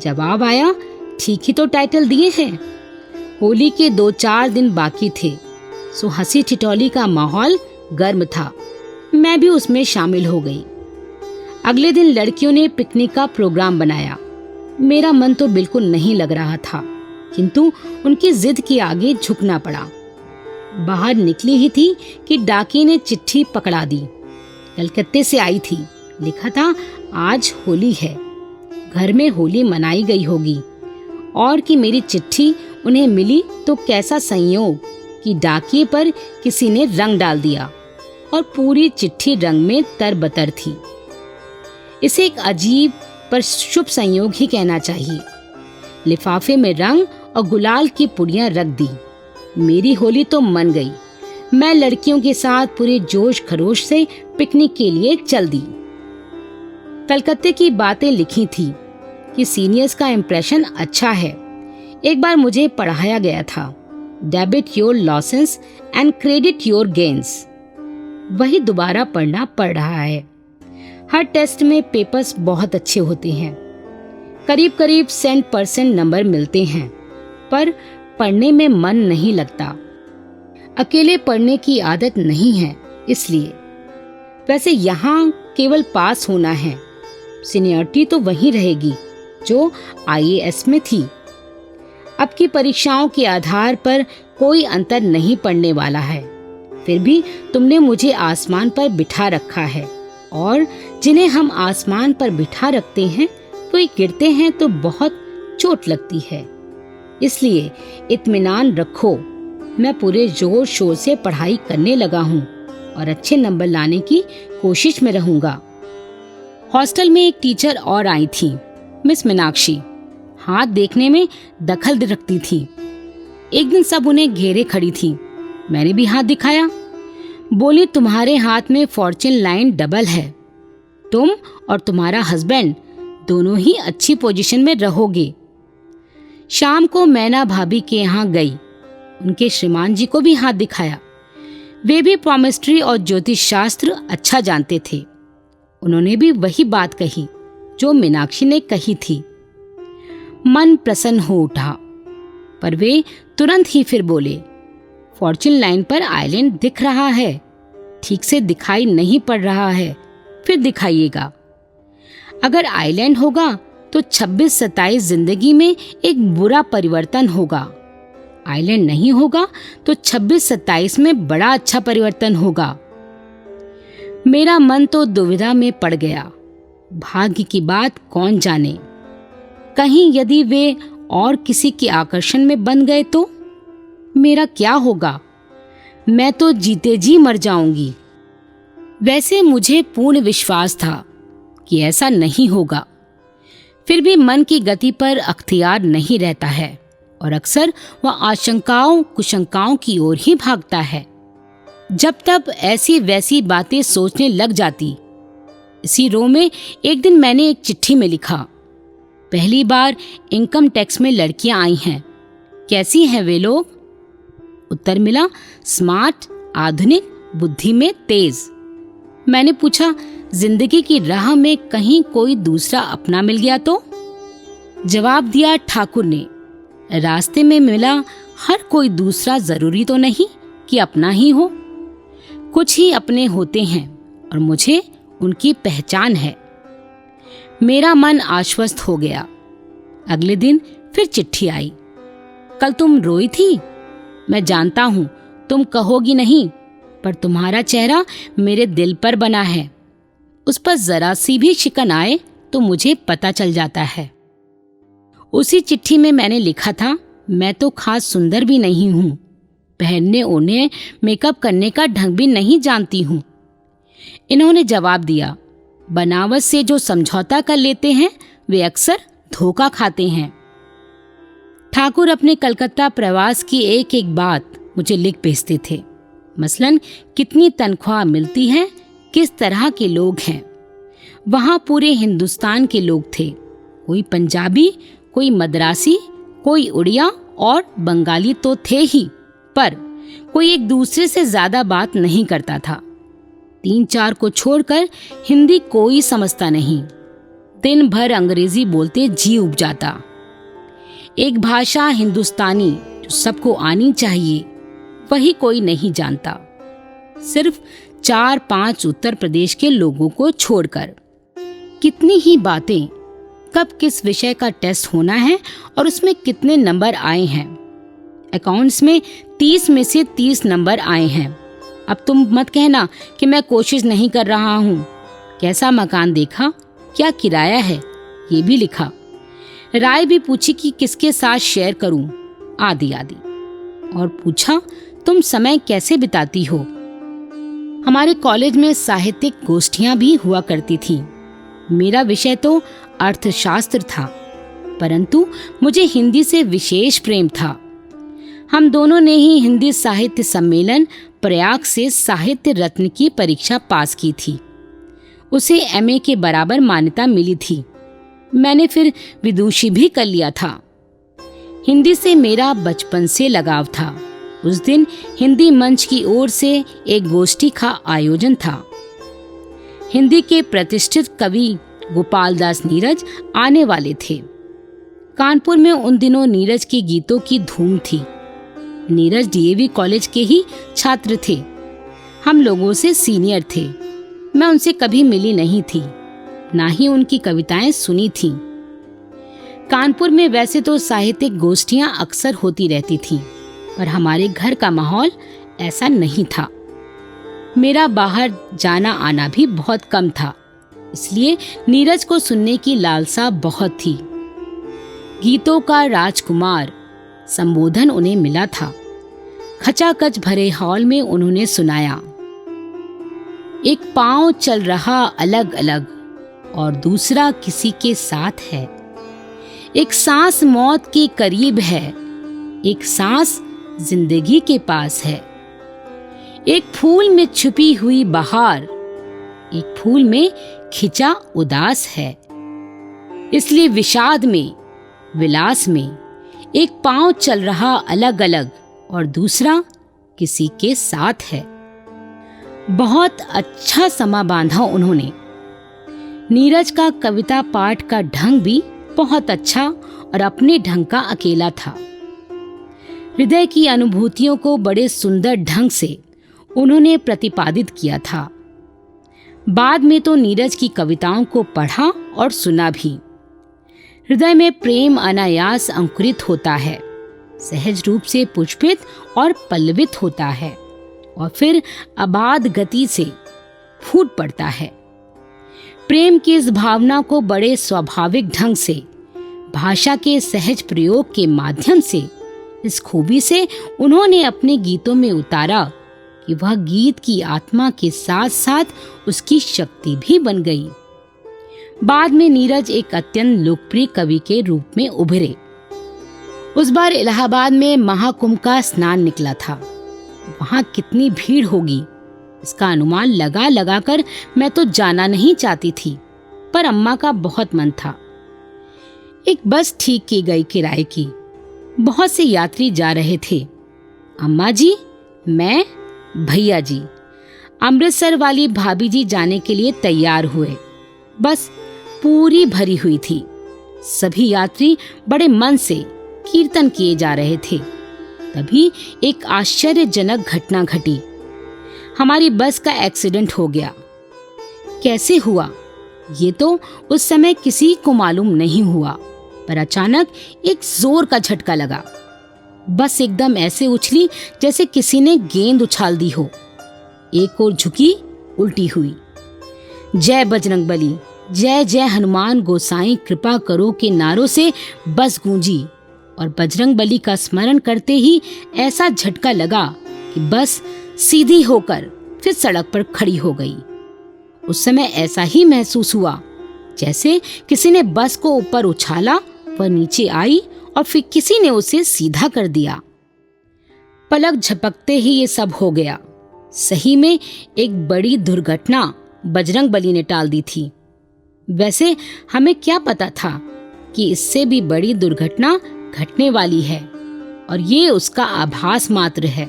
जवाब आया, ठीक ही तो टाइटल दिए हैं। होली के 2-4 दिन बाकी थे, सो हंसी ठिठोली का माहौल गर्म था। मैं भी उसमें शामिल हो गई। अगले दिन लड़कियों ने पिकनिक का प्रोग्राम बनाया। मेरा मन तो बिल्कुल नहीं लग रहा था, किंतु उनकी जिद के आगे झुकना पड़ा। बाहर निकली ही थी कि डाकी ने चिट्ठी पकड़ा दी। कलकत्ते से आई थी, लिखा था आज होली है, घर में होली मनाई गई होगी, और कि मेरी चिट्ठी उन्हें मिली तो कैसा संयोग कि डाकिए पर किसी ने रंग डाल दिया और पूरी चिट्ठी रंग में तरबतर थी। इसे एक अजीब पर शुभ संयोग ही कहना चाहिए। लिफाफे में रंग और गुलाल की पुड़ियां रख दी। मेरी होली तो मन गई। मैं लड़कियों के साथ पूरे जोश खरोश से पिकनिक के लिए चल दी। कलकत्ते की बातें लिखी थी कि सीनियर्स का इम्प्रेशन अच्छा है। एक बार मुझे पढ़ाया गया था, debit your losses and credit your gains. वही दोबारा पढ़ना पड़ रहा है। हर टेस्ट में पेपर्स बहुत अच्छे होते हैं, करीब करीब 100% नंबर मिलते हैं, पर पढ़ने में मन नहीं लगता। अकेले पढ़ने की आदत नहीं है इसलिए। वैसे यहाँ केवल पास होना है, सीनियरिटी तो वही रहेगी जो IAS में थी। अब की परीक्षाओं के आधार पर कोई अंतर नहीं पड़ने वाला है। फिर भी तुमने मुझे आसमान पर बिठा रखा है, और जिन्हें हम आसमान पर बिठा रखते हैं वो गिरते हैं तो बहुत चोट लगती है। इसलिए इत्मीनान रखो, मैं पूरे जोर शोर से पढ़ाई करने लगा हूँ और अच्छे नंबर लाने की कोशिश में रहूंगा। हॉस्टल में एक टीचर और आई थी, मिस मीनाक्षी। हाथ देखने में दखल रखती थी। एक दिन सब उन्हें घेरे खड़ी थी। मैंने भी हाथ दिखाया। बोली, तुम्हारे हाथ में फॉर्च्यून लाइन डबल है। तुम और तुम्हारा हस्बैंड दोनों ही अच्छी पोजीशन में रहोगे। शाम को मैना भाभी के यहाँ गई। उनके श्रीमान जी को भी हाथ दिखाया। वे भी पॉमिस्ट्री और ज्योतिष शास्त्र अच्छा जानते थे। उन्होंने भी वही बात कही जो मीनाक्षी ने कही थी। मन प्रसन्न हो उठा, पर वे तुरंत ही फिर बोले, फॉर्च्यून लाइन पर आइलैंड दिख रहा है, ठीक से दिखाई नहीं पड़ रहा है, फिर दिखाइएगा। अगर आइलैंड होगा तो 26-27 जिंदगी में एक बुरा परिवर्तन होगा। आइलैंड नहीं होगा तो 26-27 में बड़ा अच्छा परिवर्तन होगा। मेरा मन तो दुविधा में पड़ गया। भाग्य की बात कौन जाने, कहीं यदि वे और किसी के आकर्षण में बन गए तो मेरा क्या होगा? मैं तो जीते जी मर जाऊंगी। वैसे मुझे पूर्ण विश्वास था कि ऐसा नहीं होगा। फिर भी मन की गति पर अख्तियार नहीं रहता है और अक्सर वह आशंकाओं कुशंकाओं की ओर ही भागता है। जब तब ऐसी वैसी बातें सोचने लग जाती। इसी रो में एक दिन मैंने एक चिट्ठी में लिखा, पहली बार इनकम टैक्स में लड़कियां आई हैं, कैसी हैं वे लोग? उत्तर मिला, स्मार्ट, आधुनिक, बुद्धि में तेज। मैंने पूछा, जिंदगी की राह में कहीं कोई दूसरा अपना मिल गया तो? जवाब दिया ठाकुर ने, रास्ते में मिला हर कोई दूसरा जरूरी तो नहीं कि अपना ही हो। कुछ ही अपने होते हैं और मुझे उनकी पहचान है। मेरा मन आश्वस्त हो गया। अगले दिन फिर चिट्ठी आई। कल तुम रोई थी, मैं जानता हूं तुम कहोगी नहीं, पर तुम्हारा चेहरा मेरे दिल पर बना है। उस पर जरा सी भी शिकन आए तो मुझे पता चल जाता है। उसी चिट्ठी में मैंने लिखा था, मैं तो खास सुंदर भी नहीं हूं, पहनने ओढ़ने मेकअप करने का ढंग भी नहीं जानती हूं। इन्होंने जवाब दिया, बनावट से जो समझौता कर लेते हैं वे अक्सर धोखा खाते हैं। ठाकुर अपने कलकत्ता प्रवास की एक एक बात मुझे लिख भेजते थे। मसलन कितनी तनख्वाह मिलती है, किस तरह के लोग हैं। वहाँ पूरे हिंदुस्तान के लोग थे, कोई पंजाबी, कोई मद्रासी, कोई उड़िया और बंगाली तो थे ही, पर कोई एक दूसरे से ज्यादा बात नहीं करता था। 3-4 को छोड़कर हिंदी कोई समझता नहीं। दिन भर अंग्रेजी बोलते जी उब जाता। एक भाषा हिंदुस्तानी जो सबको आनी चाहिए वही कोई नहीं जानता, सिर्फ 4-5 उत्तर प्रदेश के लोगों को छोड़कर। कितनी ही बातें, कब किस विषय का टेस्ट होना है और उसमें कितने नंबर आए हैं। अकाउंट्स में 30 में से 30 नंबर आए हैं। अब तुम मत कहना कि मैं कोशिश नहीं कर रहा हूँ। कैसा मकान देखा, क्या किराया है, ये भी लिखा। राय भी पूछी कि किसके साथ शेयर करूं, आदि आदि। और पूछा तुम समय कैसे बिताती हो। हमारे कॉलेज में साहित्यिक गोष्ठियां भी हुआ करती थी। मेरा विषय तो अर्थशास्त्र था, परंतु मुझे हिंदी से विशेष प्रेम था। हम दोनों ने ही हिंदी साहित्य सम्मेलन प्रयाग से साहित्य रत्न की परीक्षा पास की थी। उसे एमए के बराबर मान्यता मिली थी। मैंने फिर विदुषी भी कर लिया था। हिंदी से मेरा बचपन से लगाव था। उस दिन हिंदी मंच की ओर से एक गोष्ठी का आयोजन था। हिंदी के प्रतिष्ठित कवि गोपाल दास नीरज आने वाले थे। कानपुर में उन दिनों नीरज के गीतों की धूम थी। नीरज डीएवी कॉलेज के ही छात्र थे। हम लोगों से सीनियर थे। मैं उनसे कभी मिली नहीं थी, ना ही उनकी कविताएं सुनी थीं। कानपुर में वैसे तो साहित्यिक गोष्ठियां अक्सर होती रहती थीं, पर हमारे घर का माहौल ऐसा नहीं था। मेरा बाहर जाना आना भी बहुत कम था, इसलिए नीरज को सुनने की लालसा बहुत थी। गीतों का राजकुमार संबोधन उन्हें मिला था। खचाखच भरे हॉल में उन्होंने सुनाया, एक पांव चल रहा अलग अलग और दूसरा किसी के साथ है। एक सांस मौत के करीब है, एक सांस जिंदगी के पास है। एक फूल में छुपी हुई बहार, एक फूल में खिंचा उदास है। इसलिए विषाद में, विलास में एक पांव चल रहा अलग अलग और दूसरा किसी के साथ है। बहुत अच्छा समा बांधा उन्होंने। नीरज का कविता पाठ का ढंग भी बहुत अच्छा और अपने ढंग का अकेला था। हृदय की अनुभूतियों को बड़े सुंदर ढंग से उन्होंने प्रतिपादित किया था। बाद में तो नीरज की कविताओं को पढ़ा और सुना भी। हृदय में प्रेम अनायास अंकुरित होता है, सहज रूप से पुष्पित और पल्लवित होता है और फिर अबाध गति से फूट पड़ता है। प्रेम की इस भावना को बड़े स्वाभाविक ढंग से भाषा के सहज प्रयोग के माध्यम से, इस खूबी से उन्होंने अपने गीतों में उतारा कि वह गीत की आत्मा के साथ साथ उसकी शक्ति भी बन गई। बाद में नीरज एक अत्यंत लोकप्रिय कवि के रूप में उभरे। उस बार इलाहाबाद में महाकुंभ का स्नान निकला था। वहां कितनी भीड़ होगी इसका अनुमान लगा लगा कर मैं तो जाना नहीं चाहती थी, पर अम्मा का बहुत मन था। एक बस ठीक की गई किराए की। बहुत से यात्री जा रहे थे। अम्मा जी, मैं, भैया जी, अमृतसर वाली भाभी जी जाने के लिए तैयार हुए। बस पूरी भरी हुई थी। सभी यात्री बड़े मन से कीर्तन किए जा रहे थे। तभी एक आश्चर्यजनक घटना घटी। हमारी बस का एक्सीडेंट हो गया। कैसे हुआ ये तो उस समय किसी को मालूम नहीं हुआ, पर अचानक एक जोर का झटका लगा। बस एकदम ऐसे उछली जैसे किसी ने गेंद उछाल दी हो। एक ओर झुकी, उल्टी हुई। जय बजरंगबली, जय जय हनुमान गोसाई कृपा करो के नारों से बस गूंजी और बजरंगबली का स्मरण करते ही ऐसा झटका लगा कि बस सीधी होकर फिर सड़क पर खड़ी हो गई। उस समय ऐसा ही महसूस हुआ जैसे किसी ने बस को ऊपर उछाला, वह नीचे आई और फिर किसी ने उसे सीधा कर दिया। पलक झपकते ही ये सब हो गया। सही में एक बड़ी दुर्घटना बजरंगबली ने टाल दी थी। वैसे हमें क्या पता था कि इससे भी बड़ी दुर्घटना घटने वाली है और ये उसका आभास मात्र है।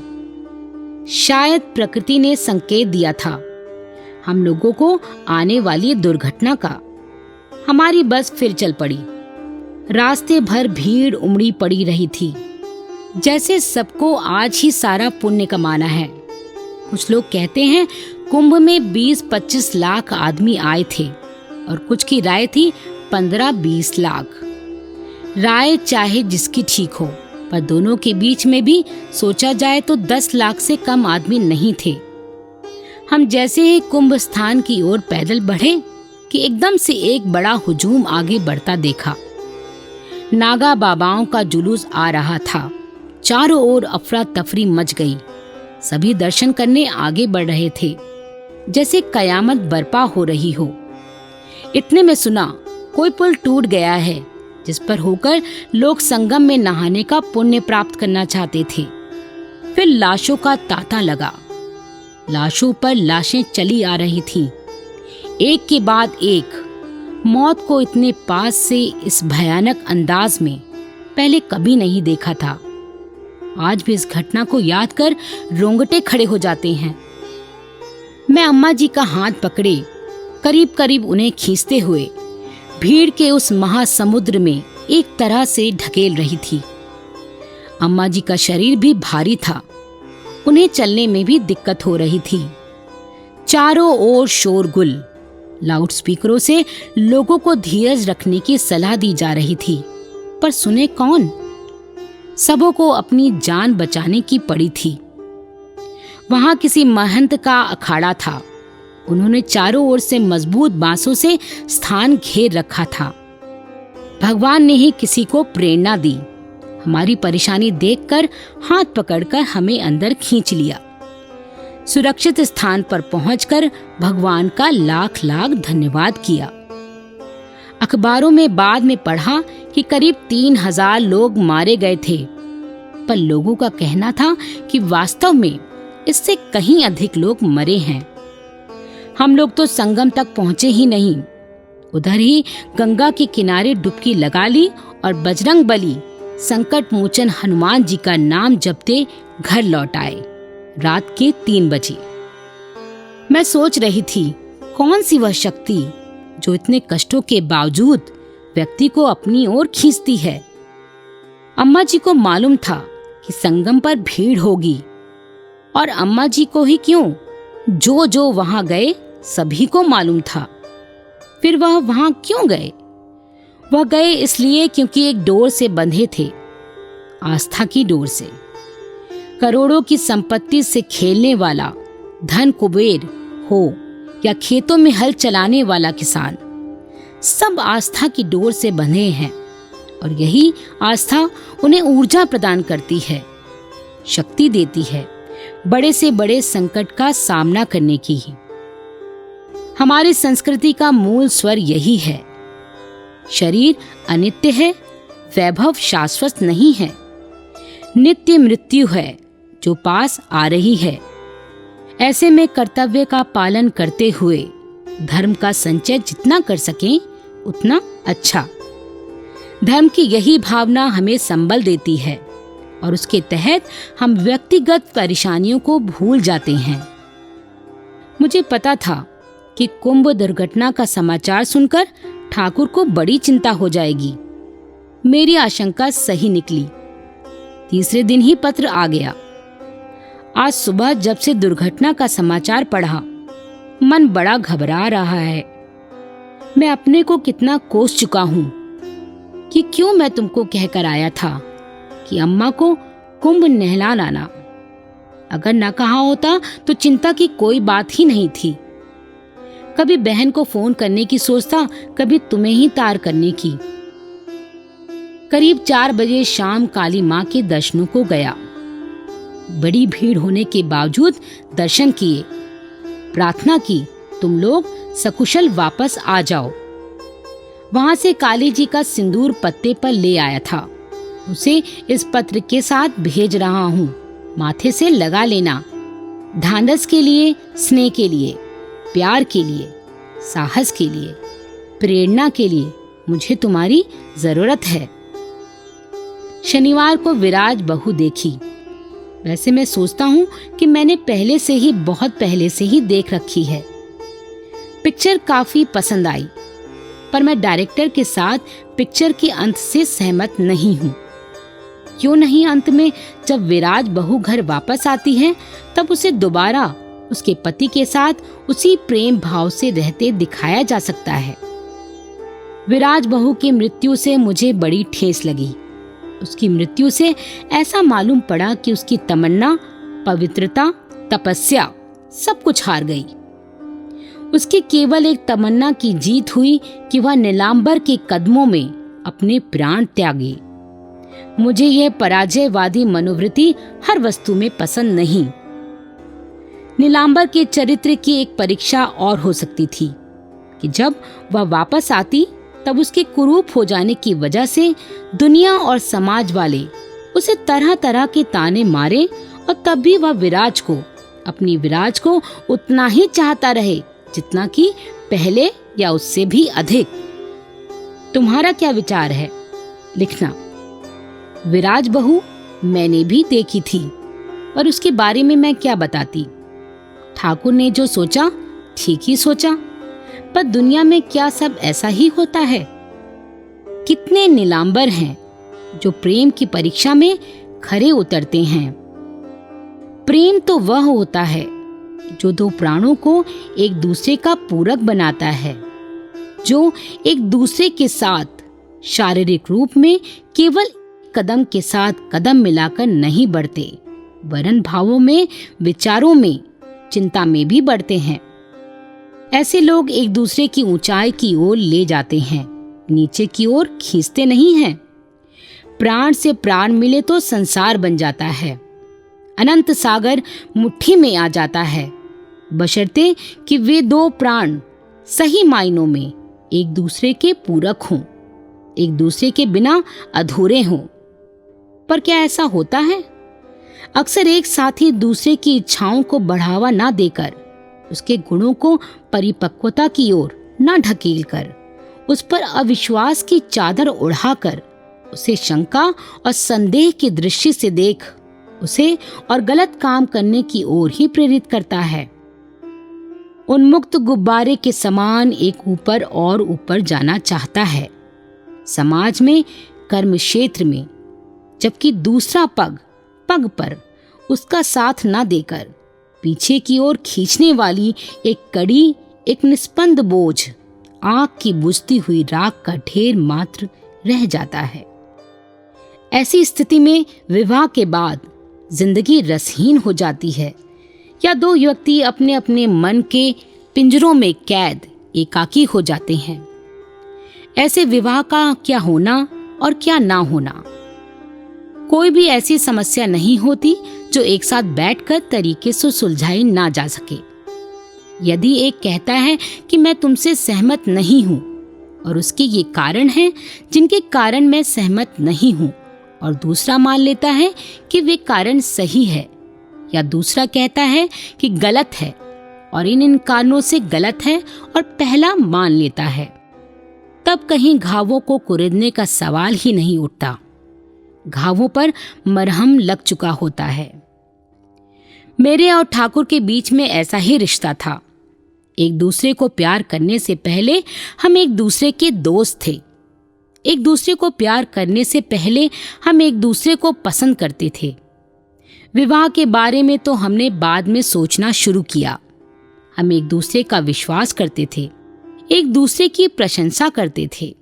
शायद प्रकृति ने संकेत दिया था हम लोगों को आने वाली दुर्घटना का। हमारी बस फिर चल पड़ी। रास्ते भर भीड़ उमड़ी पड़ी रही थी, जैसे सबको आज ही सारा पुण्य कमाना है। कुछ लोग कहते हैं कुंभ में 20-25 लाख आदमी आए थे और कुछ की राय थी 15-20 लाख। राय चाहे जिसकी ठीक हो, पर दोनों के बीच में भी सोचा जाए तो 10 लाख से कम आदमी नहीं थे। हम जैसे ही कुंभ स्थान की ओर पैदल बढ़े कि एकदम से एक बड़ा हुजूम आगे बढ़ता देखा। नागा बाबाओं का जुलूस आ रहा था। चारों ओर अफरा तफरी मच गई। सभी दर्शन करने आगे बढ़ रहे थे, जैसे कयामत बर्पा हो रही हो। इतने में सुना कोई पुल टूट गया है, जिस पर होकर लोग संगम में नहाने का पुण्य प्राप्त करना चाहते थे। फिर लाशों का तांता लगा। लाशों पर लाशें चली आ रही थीं, एक के बाद एक। मौत को इतने पास से इस भयानक अंदाज में पहले कभी नहीं देखा था। आज भी इस घटना को याद कर रोंगटे खड़े हो जाते हैं। मैं अम्मा जी का हाथ पकड़े करीब करीब उन्हें खींचते हुए भीड़ के उस महासमुद्र में एक तरह से ढकेल रही थी। अम्मा जी का शरीर भी भारी था, उन्हें चलने में भी दिक्कत हो रही थी। चारों ओर शोरगुल। लाउडस्पीकरों से लोगों को धीरज रखने की सलाह दी जा रही थी, पर सुने कौन? सबों को अपनी जान बचाने की पड़ी थी। वहां किसी महंत का अखाड़ा था। उन्होंने चारों ओर से मजबूत बांसों से स्थान घेर रखा था। भगवान ने ही किसी को प्रेरणा दी। हमारी परेशानी देखकर हाथ पकड़कर हमें अंदर खींच लिया। सुरक्षित स्थान पर पहुंचकर भगवान का लाख लाख धन्यवाद किया। अखबारों में बाद में पढ़ा कि करीब 3000 लोग मारे गए थे, पर लोगों का कहना था कि वास्तव में इससे कहीं अधिक लोग मरे हैं। हम लोग तो संगम तक पहुंचे ही नहीं, उधर ही गंगा के किनारे डुबकी लगा ली और बजरंग बली, संकट मोचन हनुमान जी का नाम जपते घर लौट आए। रात के 3 बजे। मैं सोच रही थी, कौन सी वह शक्ति जो इतने कष्टों के बावजूद व्यक्ति को अपनी ओर खींचती है। अम्मा जी को मालूम था कि संगम पर भीड़ होगी, और अम्मा जी को ही क्यों, जो जो वहां गए सभी को मालूम था। फिर वह वहां क्यों गए? वह गए इसलिए क्योंकि एक डोर से बंधे थे, आस्था की डोर से। करोड़ों की संपत्ति से खेलने वाला धन कुबेर हो या खेतों में हल चलाने वाला किसान, सब आस्था की डोर से बंधे हैं, और यही आस्था उन्हें ऊर्जा प्रदान करती है, शक्ति देती है बड़े से बड़े संकट का सामना करने की। हमारी संस्कृति का मूल स्वर यही है। शरीर अनित्य है, वैभव शाश्वत नहीं है। नित्य मृत्यु है जो पास आ रही है। ऐसे में कर्तव्य का पालन करते हुए धर्म का संचय जितना कर सकें उतना अच्छा। धर्म की यही भावना हमें संबल देती है, और उसके तहत हम व्यक्तिगत परेशानियों को भूल जाते हैं। मुझे पता था कि कुंभ दुर्घटना का समाचार सुनकर ठाकुर को बड़ी चिंता हो जाएगी। मेरी आशंका सही निकली। तीसरे दिन ही पत्र आ गया। आज सुबह जब से दुर्घटना का समाचार पढ़ा, मन बड़ा घबरा रहा है। मैं अपने को कितना कोस चुका हूं कि क्यों मैं तुमको कहकर आया था कि अम्मा को कुंभ नहला लाना। अगर न कहा होता तो चिंता की कोई बात ही नहीं थी। कभी बहन को फोन करने की सोचता, कभी तुम्हें ही तार करने की। करीब 4 बजे शाम काली माँ के दर्शनों को गया। बड़ी भीड़ होने के बावजूद दर्शन किए, प्रार्थना की, तुम लोग सकुशल वापस आ जाओ। वहां से काली जी का सिंदूर पत्ते पर ले आया था। उसे इस पत्र के साथ भेज रहा हूँ, माथे से लगा लेना। ढांढस के लिए, स्नेह के लिए, प्यार के लिए, साहस के लिए, प्रेरणा के लिए मुझे तुम्हारी जरूरत है। शनिवार को विराज बहू देखी। वैसे मैं सोचता हूँ कि मैंने पहले से ही, बहुत पहले से ही देख रखी है। पिक्चर काफी पसंद आई। पर मैं डायरेक्टर के साथ पिक्चर के अंत से सहमत नहीं हूँ। क्यों नहीं? अंत में जब विराज बहू घर वापस आती है तब उसे दोबारा उसके पति के साथ उसी प्रेम भाव से रहते दिखाया जा सकता है। विराज बहू की मृत्यु से मुझे बड़ी ठेस लगी। उसकी मृत्यु से ऐसा मालूम पड़ा कि उसकी तमन्ना, पवित्रता, तपस्या सब कुछ हार गई। उसकी केवल एक तमन्ना की जीत हुई कि वह नीलांबर के कदमों में अपने प्राण त्यागे। मुझे यह पराजयवादी मनोवृत्ति हर वस्तु में पसंद नहीं। नीलांबर के चरित्र की एक परीक्षा और हो सकती थी कि जब वह वापस आती तब उसके कुरूप हो जाने की वजह से दुनिया और समाज वाले उसे तरह तरह के ताने मारे और तब भी वह अपनी विराज को उतना ही चाहता रहे जितना कि पहले या उससे भी अधिक। तुम्हारा क्या विचार है? लिखना। विराज बहू मैंने भी देखी थी, पर उसके बारे में मैं क्या बताती। ठाकुर ने जो सोचा ठीक ही सोचा, पर दुनिया में क्या सब ऐसा ही होता है? कितने नीलांबर हैं जो प्रेम की परीक्षा में खरे उतरते हैं। प्रेम तो वह होता है जो दो प्राणों को एक दूसरे का पूरक बनाता है, जो एक दूसरे के साथ शारीरिक रूप में केवल कदम के साथ कदम मिलाकर नहीं बढ़ते, वरन भावों में, विचारों में, चिंता में भी बढ़ते हैं। ऐसे लोग एक दूसरे की ऊंचाई की ओर ले जाते हैं, नीचे की ओर खींचते नहीं हैं। प्राण से प्राण मिले तो संसार बन जाता है, अनंत सागर मुट्ठी में आ जाता है, बशर्ते कि वे दो प्राण सही मायनों में एक दूसरे के पूरक हों, एक दूसरे के बिना अधूरे हों। पर क्या ऐसा होता है? अक्सर एक साथी दूसरे की इच्छाओं को बढ़ावा ना देकर, उसके गुणों को परिपक्वता की ओर ना ढकेल कर, उस पर अविश्वास की चादर उड़ाकर, उसे शंका और संदेह की दृष्टि से देख उसे और गलत काम करने की ओर ही प्रेरित करता है। उन्मुक्त गुब्बारे के समान एक ऊपर और ऊपर जाना चाहता है समाज में, कर्म क्षेत्र में, जबकि दूसरा पग पर उसका साथ ना देकर पीछे की ओर खींचने वाली एक कड़ी, एक निस्पंद बोझ, आग की बुझती हुई राख का ढेर मात्र रह जाता है। ऐसी स्थिति में विवाह के बाद जिंदगी रसहीन हो जाती है, या दो व्यक्ति अपने अपने मन के पिंजरों में कैद एकाकी हो जाते हैं। ऐसे विवाह का क्या होना और क्या ना होना, कोई भी ऐसी समस्या नहीं होती जो एक साथ बैठकर तरीके से सुलझाई ना जा सके। यदि एक कहता है कि मैं तुमसे सहमत नहीं हूँ और उसके ये कारण हैं जिनके कारण मैं सहमत नहीं हूँ, और दूसरा मान लेता है कि वे कारण सही है, या दूसरा कहता है कि गलत है और इन कारणों से गलत है और पहला मान लेता है, तब कहीं घावों को कुरेदने का सवाल ही नहीं उठता। घावों पर मरहम लग चुका होता है। मेरे और ठाकुर के बीच में ऐसा ही रिश्ता था। एक दूसरे को प्यार करने से पहले हम एक दूसरे के दोस्त थे। एक दूसरे को प्यार करने से पहले हम एक दूसरे को पसंद करते थे। विवाह के बारे में तो हमने बाद में सोचना शुरू किया। हम एक दूसरे का विश्वास करते थे, एक दूसरे की प्रशंसा करते थे।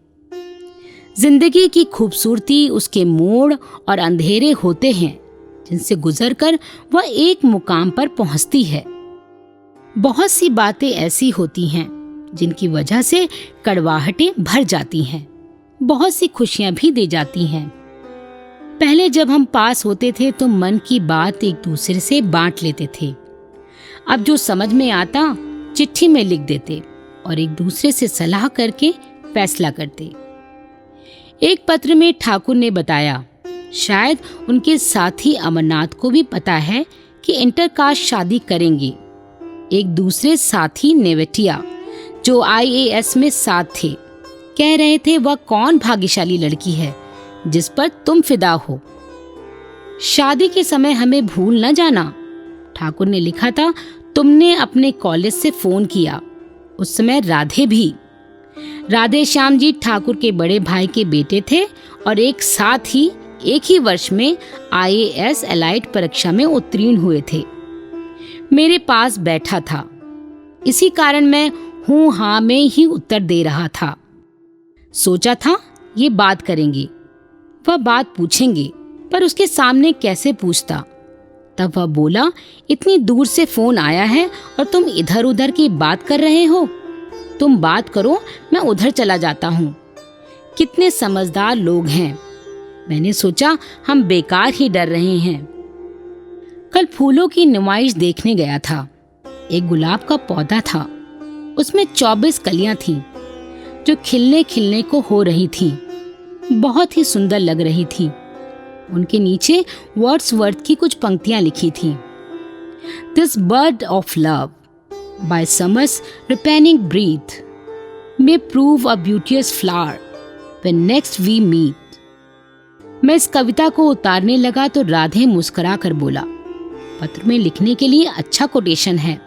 जिंदगी की खूबसूरती उसके मोड़ और अंधेरे होते हैं जिनसे गुजरकर वह एक मुकाम पर पहुंचती है। बहुत सी बातें ऐसी होती हैं जिनकी वजह से कड़वाहटें भर जाती हैं, बहुत सी खुशियां भी दे जाती हैं। पहले जब हम पास होते थे तो मन की बात एक दूसरे से बांट लेते थे। अब जो समझ में आता चिट्ठी में लिख देते और एक दूसरे से सलाह करके फैसला करते। एक पत्र में ठाकुर ने बताया, शायद उनके साथी अमरनाथ को भी पता है कि इंटरकास्ट शादी करेंगे। एक दूसरे साथी नेवेटिया जो IAS में साथ थे कह रहे थे वह कौन भाग्यशाली लड़की है जिस पर तुम फिदा हो। शादी के समय हमें भूल न जाना। ठाकुर ने लिखा था, तुमने अपने कॉलेज से फोन किया, उस समय राधे भी। राधे श्याम जी ठाकुर के बड़े भाई के बेटे थे और एक ही वर्ष में IAS एलाइट परीक्षा में उत्तीर्ण हुए थे। मेरे पास बैठा था, इसी कारण मैं हूँ हाँ में ही उत्तर दे रहा था। सोचा था ये बात करेंगे, वह बात पूछेंगे, पर उसके सामने कैसे पूछता। तब वह बोला, इतनी दूर से फोन आया है और तुम इधर उधर की बात कर रहे हो। तुम बात करो, मैं उधर चला जाता हूँ। कितने समझदार लोग हैं। मैंने सोचा हम बेकार ही डर रहे हैं। कल फूलों की नुमाइश देखने गया था। एक गुलाब का पौधा था, उसमें 24 कलियां थीं, जो खिलने को हो रही थीं। बहुत ही सुंदर लग रही थी। उनके नीचे वर्ड्सवर्थ की कुछ पंक्तियां लिखी थी। This bird of love by summer's ripening breath may prove a beauteous flower when next we meet. मैं इस कविता को उतारने लगा तो राधे मुस्कुरा कर बोला, पत्र में लिखने के लिए अच्छा कोटेशन है।